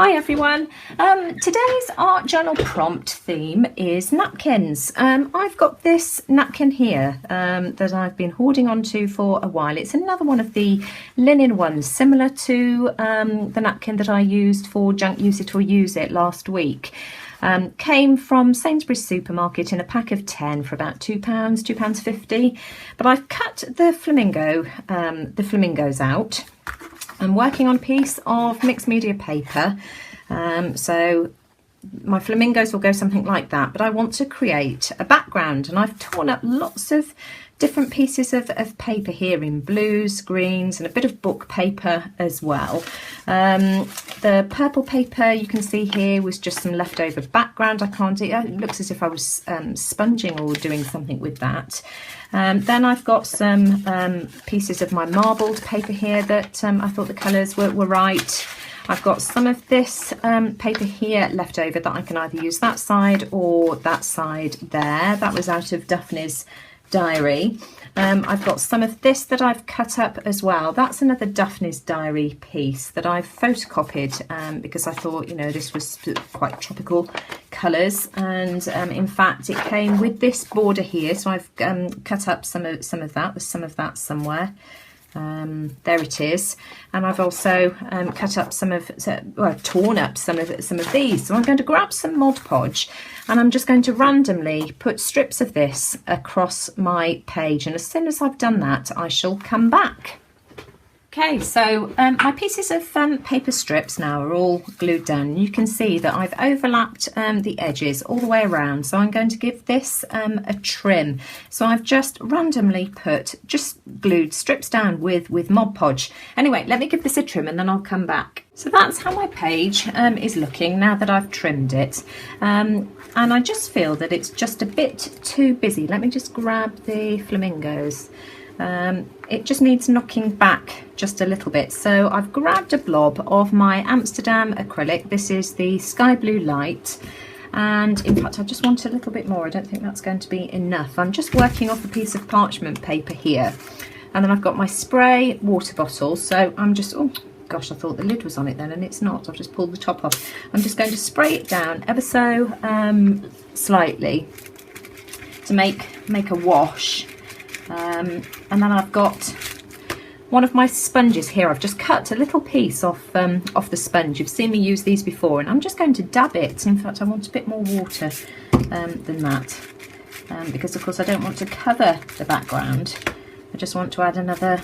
Hi everyone. Today's art journal prompt theme is napkins. I've got this napkin here that I've been holding on to for a while. It's another one of the linen ones, similar to the napkin that I used for Junk Use It or Use It last week. Came from Sainsbury's supermarket in a pack of 10 for about £2, £2.50. But I've cut the flamingos out. I'm working on a piece of mixed media paper, so my flamingos will go something like that, but I want to create a background, and I've torn up lots of different pieces of paper here in blues, greens, and a bit of book paper as well. The purple paper you can see here was just some leftover background. It looks as if I was sponging or doing something with that. Then I've got some pieces of my marbled paper here that I thought the colours were right. I've got some of this paper here left over that I can either use that side or that side there. That was out of Daphne's diary. I've got some of this that I've cut up as well. That's another Daphne's diary piece that I've photocopied because I thought, you know, this was quite tropical colours, and in fact it came with this border here, so I've cut up some of that. There's some of that somewhere. There it is, and I've also torn up some of these. So I'm going to grab some Mod Podge, and I'm just going to randomly put strips of this across my page, and as soon as I've done that I shall come back. Okay, so my pieces of paper strips now are all glued down. You can see that I've overlapped the edges all the way around, so I'm going to give this a trim. So I've just randomly glued strips down with Mod Podge. Anyway, let me give this a trim and then I'll come back. So that's how my page is looking now that I've trimmed it. And I just feel that it's just a bit too busy. Let me just grab the flamingos. It just needs knocking back just a little bit. So I've grabbed a blob of my Amsterdam acrylic. This is the Sky Blue Light, and in fact I just want a little bit more. I don't think that's going to be enough. I'm just working off a piece of parchment paper here, and then I've got my spray water bottle. So I'm just, oh gosh, I thought the lid was on it then, and it's not. I've just pulled the top off. I'm just going to spray it down ever so slightly to make a wash. And then I've got one of my sponges here. I've just cut a little piece off the sponge. You've seen me use these before, and I'm just going to dab it. In fact, I want a bit more water than that, because of course I don't want to cover the background. I just want to add another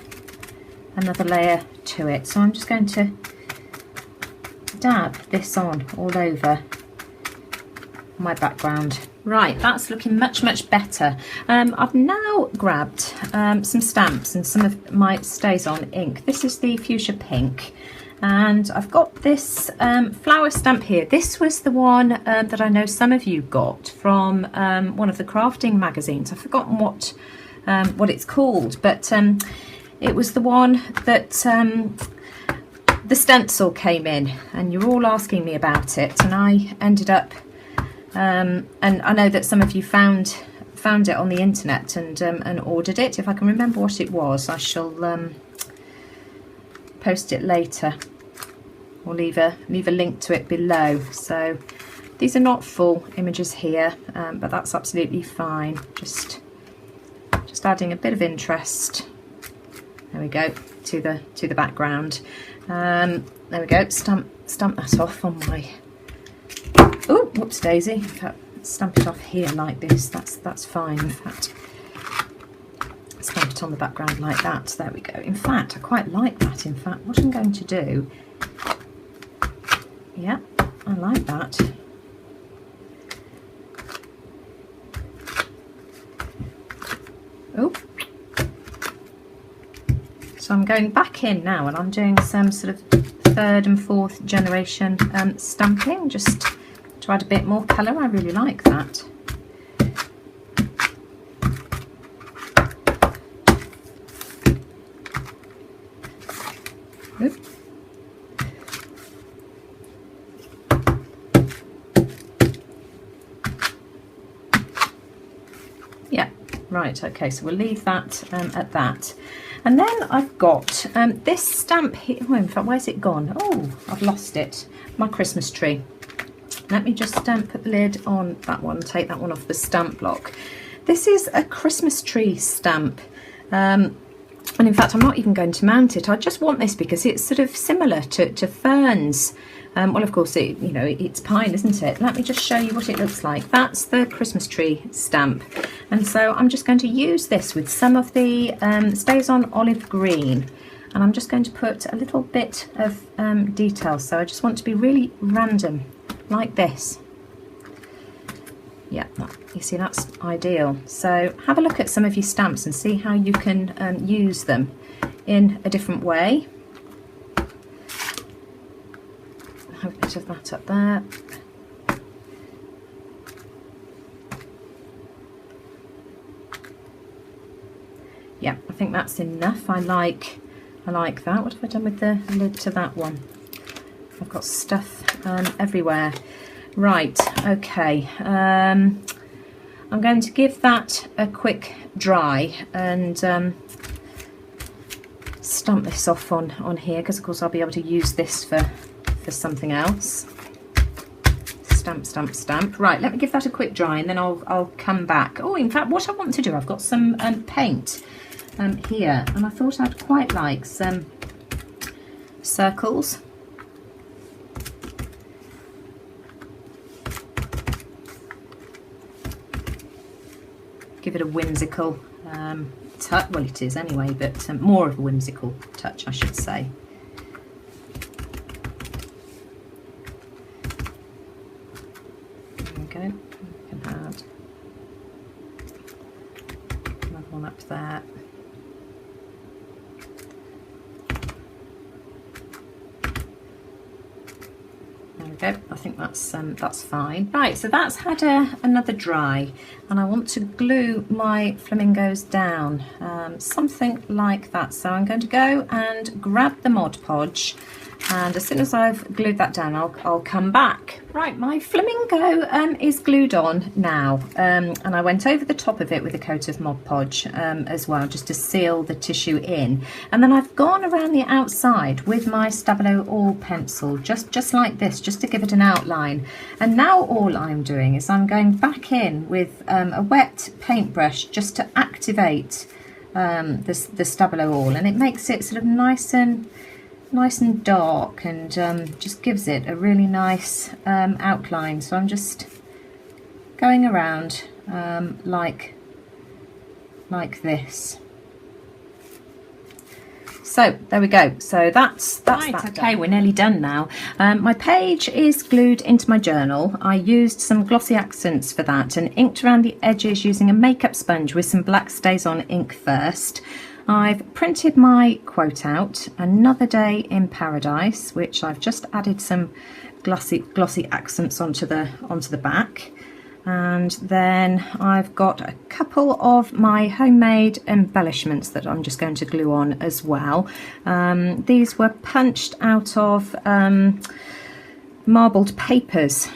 layer to it. So I'm just going to dab this on all over my background. Right, that's looking much better. I've now grabbed some stamps and some of my Stays On ink. This is the Fuchsia Pink, and I've got this flower stamp here. This was the one that I know some of you got from one of the crafting magazines. I've forgotten what it's called, but it was the one that the stencil came in, and you're all asking me about it, and I ended up and I know that some of you found it on the internet and ordered it. If I can remember what it was, I shall post it later, or leave a link to it below. So these are not full images here, but that's absolutely fine. Just adding a bit of interest. There we go, to the background. There we go. Stamp that off on my. Oh, whoops daisy. In fact, stamp it off here like this. That's fine. In fact, stamp it on the background like that. There we go. In fact, I quite like that. In fact, what I'm going to do, yeah, I like that. Oh, so I'm going back in now, and I'm doing some sort of 3rd and 4th generation stamping, just to add a bit more colour. I really like that. Oop. Yeah, right, okay, so we'll leave that at that. And then I've got this stamp here. Oh, in fact, where's it gone? Oh, I've lost it. my Christmas tree. Let me just put the lid on that one, take that one off the stamp block. This is a Christmas tree stamp. And in fact, I'm not even going to mount it. I just want this because it's sort of similar to ferns. Well, of course, it's pine, isn't it? Let me just show you what it looks like. That's the Christmas tree stamp. And so I'm just going to use this with some of the Stays On Olive Green. And I'm just going to put a little bit of detail. So I just want to be really random, like this. Yeah, you see, that's ideal. So have a look at some of your stamps and see how you can use them in a different way. Have a bit of that up there. Yeah, I think that's enough. I like that. What have I done with the lid to that one? I've got stuff everywhere. Right, okay. I'm going to give that a quick dry and stamp this off on here, because of course I'll be able to use this for something else. Stamp, stamp, stamp. Right, let me give that a quick dry and then I'll come back. Oh, in fact, what I want to do, I've got some paint here, and I thought I'd quite like some circles. Give it a whimsical touch. Well, it is anyway, but more of a whimsical touch, I should say. There we go. We can add another one up there. There we go. I think that's fine. Right, so that's had another dry, and I want to glue my flamingos down, something like that. So I'm going to go and grab the Mod Podge, and as soon as I've glued that down, I'll come back. Right, my flamingo is glued on now, and I went over the top of it with a coat of Mod Podge as well, just to seal the tissue in. And then I've gone around the outside with my Stabilo All pencil, just like this, just to give it an outline. And now all I'm doing is I'm going back in with a wet paintbrush just to activate the Stabilo All, and it makes it sort of nice and dark, and just gives it a really nice outline. So I'm just going around like this. So there we go. So that's right, that okay done. We're nearly done now. My page is glued into my journal. I used some glossy accents for that and inked around the edges using a makeup sponge with some black Stays On ink first. I've printed my quote out, "Another Day in Paradise," which I've just added some glossy accents onto the back. And then I've got a couple of my homemade embellishments that I'm just going to glue on as well. These were punched out of marbled papers.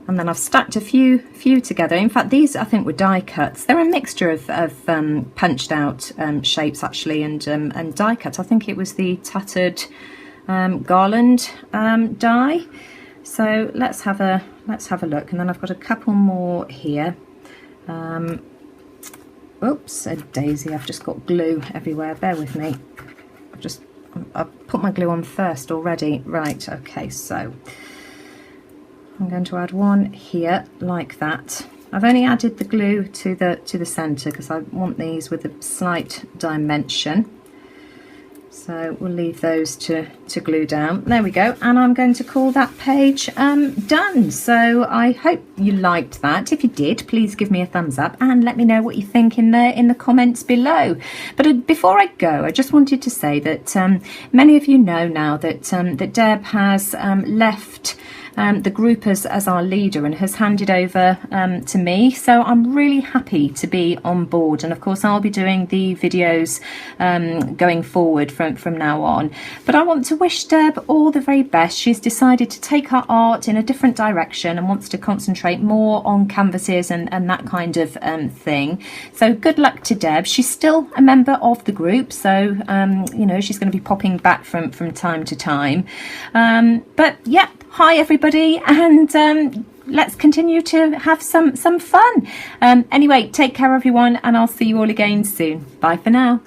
And then I've stacked a few together. In fact, these I think were die cuts. They're a mixture of punched out shapes actually and die cut. I think it was the tattered garland die. So let's have a look. And then I've got a couple more here. Oops, a daisy! I've just got glue everywhere. Bear with me. I've put my glue on first already. Right. Okay. So I'm going to add one here like that. I've only added the glue to the centre because I want these with a slight dimension. So we'll leave those to glue down. There we go. And I'm going to call that page done. So I hope you liked that. If you did, please give me a thumbs up and let me know what you think in the comments below. But before I go, I just wanted to say that many of you know now that that Deb has left the group as our leader and has handed over to me. So I'm really happy to be on board, and of course I'll be doing the videos going forward from now on. But I want to wish Deb all the very best. She's decided to take her art in a different direction and wants to concentrate more on canvases and that kind of thing. So good luck to Deb. She's still a member of the group, so you know, she's going to be popping back from time to time. But yeah, hi everybody, and let's continue to have some fun. Anyway, take care everyone, and I'll see you all again soon. Bye for now.